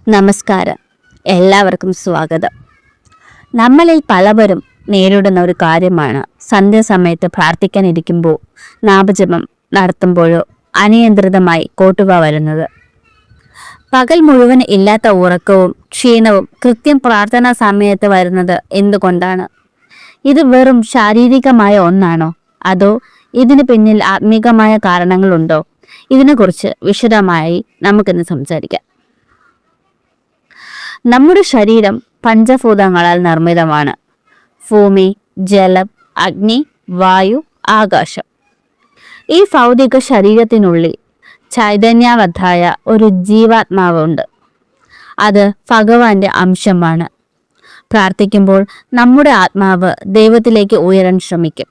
നമസ്കാരം, എല്ലാവർക്കും സ്വാഗതം. നമ്മളിൽ പലവരും നേരിടുന്ന ഒരു കാര്യമാണ് സന്ധ്യാസമയത്ത് പ്രാർത്ഥിക്കാനിരിക്കുമ്പോൾ നാമജപം നടത്തുമ്പോഴോ അനിയന്ത്രിതമായി കോട്ടുവ വരുന്നത്. പകൽ മുഴുവൻ ഇല്ലാത്ത ഉറക്കവും ക്ഷീണവും കൃത്യം പ്രാർത്ഥനാ സമയത്ത് വരുന്നത് എന്തുകൊണ്ടാണ്? ഇത് വെറും ശാരീരികമായ ഒന്നാണോ, അതോ ഇതിന് പിന്നിൽ ആത്മീകമായ കാരണങ്ങളുണ്ടോ? ഇതിനെക്കുറിച്ച് വിശദമായി നമുക്കിന്ന് സംസാരിക്കാം. നമ്മുടെ ശരീരം പഞ്ചഭൂതങ്ങളാൽ നിർമ്മിതമാണ്. ഭൂമി, ജലം, അഗ്നി, വായു, ആകാശം. ഈ ഭൗതിക ശരീരത്തിനുള്ളിൽ ചൈതന്യവത്തായ ഒരു ജീവാത്മാവുണ്ട്. അത് ഭഗവാന്റെ അംശമാണ്. പ്രാർത്ഥിക്കുമ്പോൾ നമ്മുടെ ആത്മാവ് ദൈവത്തിലേക്ക് ഉയരാൻ ശ്രമിക്കും.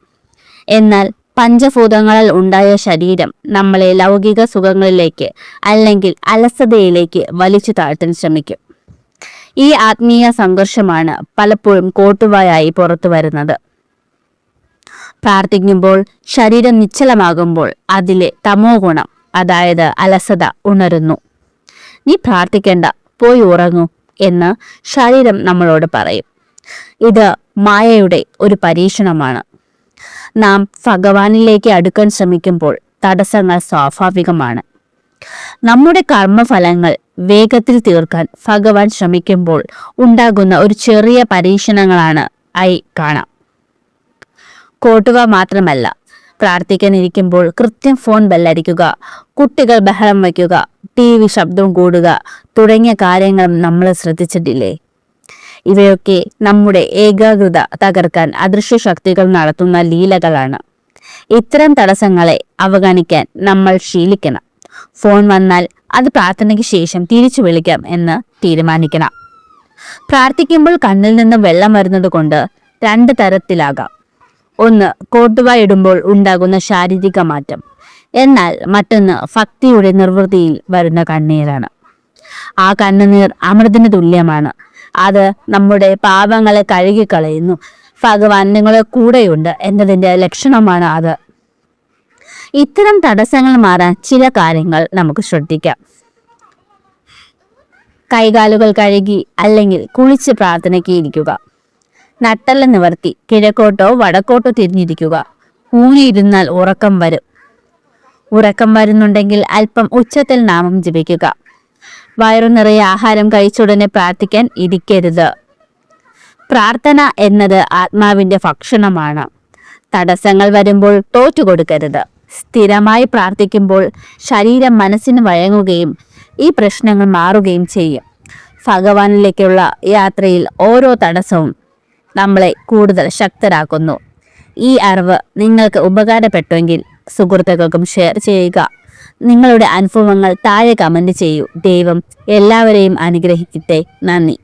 എന്നാൽ പഞ്ചഭൂതങ്ങളാൽ ഉണ്ടായ ശരീരം നമ്മളെ ലൗകിക സുഖങ്ങളിലേക്ക് അല്ലെങ്കിൽ അലസതയിലേക്ക് വലിച്ചു താഴ്ത്താൻ ശ്രമിക്കും. ഈ ആത്മീയ സംഘർഷമാണ് പലപ്പോഴും കോട്ടുവായായി പുറത്തു വരുന്നത്. പ്രാർത്ഥിക്കുമ്പോൾ ശരീരം നിശ്ചലമാകുമ്പോൾ അതിലെ തമോ ഗുണം, അതായത് അലസത ഉണരുന്നു. നീ പ്രാർത്ഥിക്കേണ്ട, പോയി ഉറങ്ങൂ എന്ന് ശരീരം നമ്മളോട് പറയും. ഇത് മായയുടെ ഒരു പരീക്ഷണമാണ്. നാം ഭഗവാനിലേക്ക് അടുക്കാൻ ശ്രമിക്കുമ്പോൾ തടസ്സങ്ങൾ സ്വാഭാവികമാണ്. നമ്മുടെ കർമ്മഫലങ്ങൾ വേഗത്തിൽ തീർക്കാൻ ഭഗവാൻ ശ്രമിക്കുമ്പോൾ ഉണ്ടാകുന്ന ഒരു ചെറിയ പരീക്ഷണങ്ങളാണ് കാണാം. കോട്ടുവ മാത്രമല്ല, പ്രാർത്ഥിക്കാനിരിക്കുമ്പോൾ കൃത്യം ഫോൺ ബെല്ലടിക്കുക, കുട്ടികൾ ബഹളം വയ്ക്കുക, TV ശബ്ദം കൂടുക തുടങ്ങിയ കാര്യങ്ങൾ നമ്മൾ ശ്രദ്ധിച്ചിട്ടില്ലേ? ഇവയൊക്കെ നമ്മുടെ ഏകാഗ്രത തകർക്കാൻ അദൃശ്യ ശക്തികൾ നടത്തുന്ന ലീലകളാണ്. ഇത്തരം തടസ്സങ്ങളെ അവഗണിക്കാൻ നമ്മൾ ശീലിക്കണം. ഫോൺ വന്നാൽ അത് പ്രാർത്ഥനയ്ക്ക് ശേഷം തിരിച്ചു വിളിക്കാം എന്ന് തീരുമാനിക്കണം. പ്രാർത്ഥിക്കുമ്പോൾ കണ്ണിൽ നിന്ന് വെള്ളം വരുന്നത് കൊണ്ട് 2 തരത്തിലാകാം. ഒന്ന്, കോട്ടുവ ഇടുമ്പോൾ ഉണ്ടാകുന്ന ശാരീരിക മാറ്റം. എന്നാൽ മറ്റൊന്ന് ഭക്തിയുടെ നിർവൃത്തിയിൽ വരുന്ന കണ്ണീരാണ്. ആ കണ്ണുനീർ അമൃതിന് തുല്യമാണ്. അത് നമ്മുടെ പാപങ്ങളെ കഴുകിക്കളയുന്നു. ഭഗവാൻ നിങ്ങളെ കൂടെയുണ്ട് എന്നതിൻ്റെ ലക്ഷണമാണ് അത്. ഇത്തരം തടസ്സങ്ങൾ മാറാൻ ചില കാര്യങ്ങൾ നമുക്ക് ശ്രദ്ധിക്കാം. കൈകാലുകൾ കഴുകി അല്ലെങ്കിൽ കുളിച്ച് പ്രാർത്ഥനയ്ക്ക് ഇരിക്കുക. നട്ടല് നിവർത്തി കിഴക്കോട്ടോ വടക്കോട്ടോ തിരിഞ്ഞിരിക്കുക. ഊന്നിയിരുന്നാൽ ഉറക്കം വരും. ഉറക്കം വരുന്നുണ്ടെങ്കിൽ അല്പം ഉച്ചത്തിൽ നാമം ജപിക്കുക. വയറു നിറയെ ആഹാരം കഴിച്ചുടനെ പ്രാർത്ഥിക്കാൻ ഇരിക്കരുത്. പ്രാർത്ഥന എന്നത് ആത്മാവിന്റെ ഭക്ഷണമാണ്. തടസ്സങ്ങൾ വരുമ്പോൾ തോറ്റുകൊടുക്കരുത്. സ്ഥിരമായി പ്രാർത്ഥിക്കുമ്പോൾ ശരീരം മനസ്സിന് വഴങ്ങുകയും ഈ പ്രശ്നങ്ങൾ മാറുകയും ചെയ്യും. ഭഗവാനിലേക്കുള്ള യാത്രയിൽ ഓരോ തടസ്സവും നമ്മളെ കൂടുതൽ ശക്തരാക്കുന്നു. ഈ അറിവ് നിങ്ങൾക്ക് ഉപകാരപ്പെട്ടുവെങ്കിൽ സുഹൃത്തുക്കൾക്കും ഷെയർ ചെയ്യുക. നിങ്ങളുടെ അനുഭവങ്ങൾ താഴെ കമന്റ് ചെയ്യൂ. ദൈവം എല്ലാവരെയും അനുഗ്രഹിക്കട്ടെ. നന്ദി.